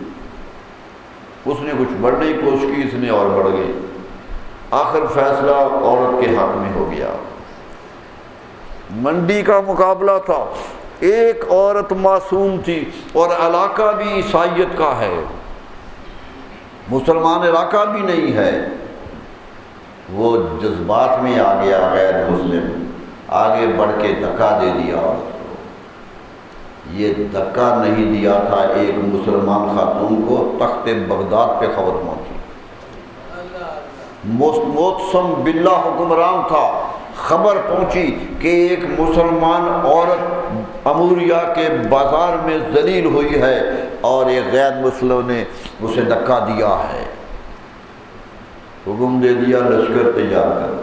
اس نے کچھ بڑھنے کی کوشش کی، اس نے اور بڑھ گئی، آخر فیصلہ عورت کے حق میں ہو گیا۔ منڈی کا مقابلہ تھا، ایک عورت معصوم تھی اور علاقہ بھی عیسائیت کا ہے، مسلمان علاقہ بھی نہیں ہے۔ وہ جذبات میں آ گیا، غیر مسلم آگے بڑھ کے دھکا دے دیا عورت کو۔ یہ دھکا نہیں دیا تھا ایک مسلمان خاتون کو، تخت بغداد پہ خبر پہنچی، موسم باللہ حکمران تھا، خبر پہنچی کہ ایک مسلمان عورت اموریہ کے بازار میں ذلیل ہوئی ہے اور ایک غیر مسلم نے اسے دھکا دیا ہے۔ حکم دے دیا لشکر تیار کر،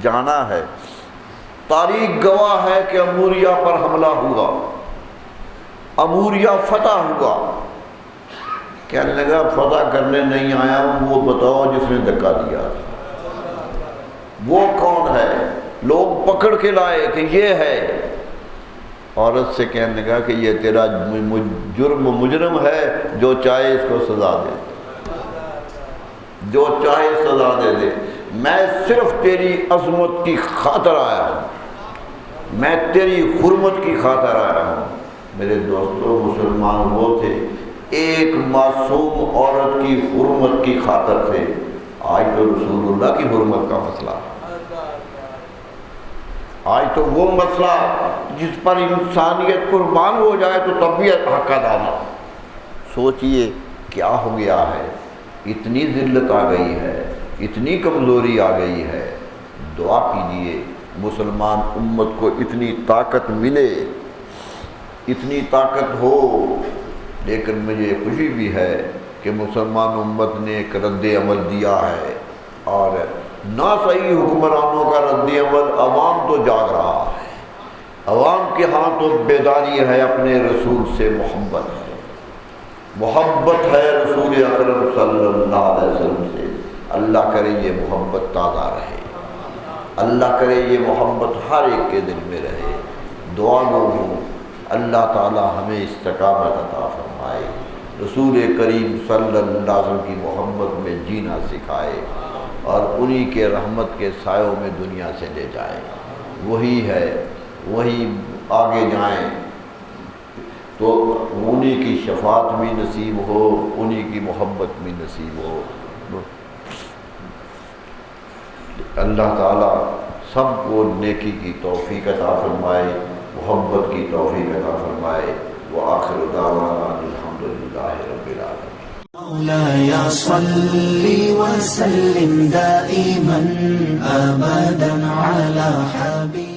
جانا ہے۔ تاریخ گواہ ہے کہ اموریہ پر حملہ ہوا، اموریہ فتح ہوا۔ کہنے لگا فتح کرنے نہیں آیا ہوں، وہ بتاؤ جس نے دھکا دیا، وہ کون ہے؟ لوگ پکڑ کے لائے کہ یہ ہے۔ عورت سے کہنے لگا کہ یہ تیرا جرم مجرم ہے، جو چاہے اس کو سزا دے، جو چاہے سزا دے دے، میں صرف تیری عظمت کی خاطر آیا ہوں، میں تیری حرمت کی خاطر آیا ہوں۔ میرے دوستو مسلمان وہ تھے ایک معصوم عورت کی حرمت کی خاطر تھے، آج تو رسول اللہ کی حرمت کا مسئلہ۔ آج تو وہ مسئلہ جس پر انسانیت قربان ہو جائے تو تب بھی حق ادا نہ. سوچئے کیا ہو گیا ہے، اتنی ذلت آ گئی ہے، اتنی کمزوری آ گئی ہے. دعا کیجئے مسلمان امت کو اتنی طاقت ملے، اتنی طاقت ہو. لیکن مجھے خوشی بھی ہے کہ مسلمان امت نے ایک رد عمل دیا ہے، اور نہ صحیح حکمرانوں کا رد عمل. عوام تو جاگ رہا ہے، عوام کے ہاں تو بیداری ہے، اپنے رسول سے محبت ہے، محبت ہے رسول اکرم صلی اللہ علیہ وسلم سے. اللہ کرے یہ محبت تازہ رہے، اللہ کرے یہ محبت ہر ایک کے دل میں رہے. دعا گو ہوں اللہ تعالی ہمیں استقامت عطا فرمائے، رسول کریم صلی اللہ علیہ وسلم کی محبت میں جینا سکھائے، اور انہی کے رحمت کے سایوں میں دنیا سے لے جائے. وہی ہے، وہی آگے جائیں تو انہی کی شفاعت بھی نصیب ہو، انہی کی محبت بھی نصیب ہو. اللہ تعالیٰ سب کو نیکی کی توفیق عطا فرمائے، محبت کی توفیق عطا فرمائے. وآخر دعوانا الحمدللہ رب العالمین. مولاي صل وسلم دائما أبدا على حبيبك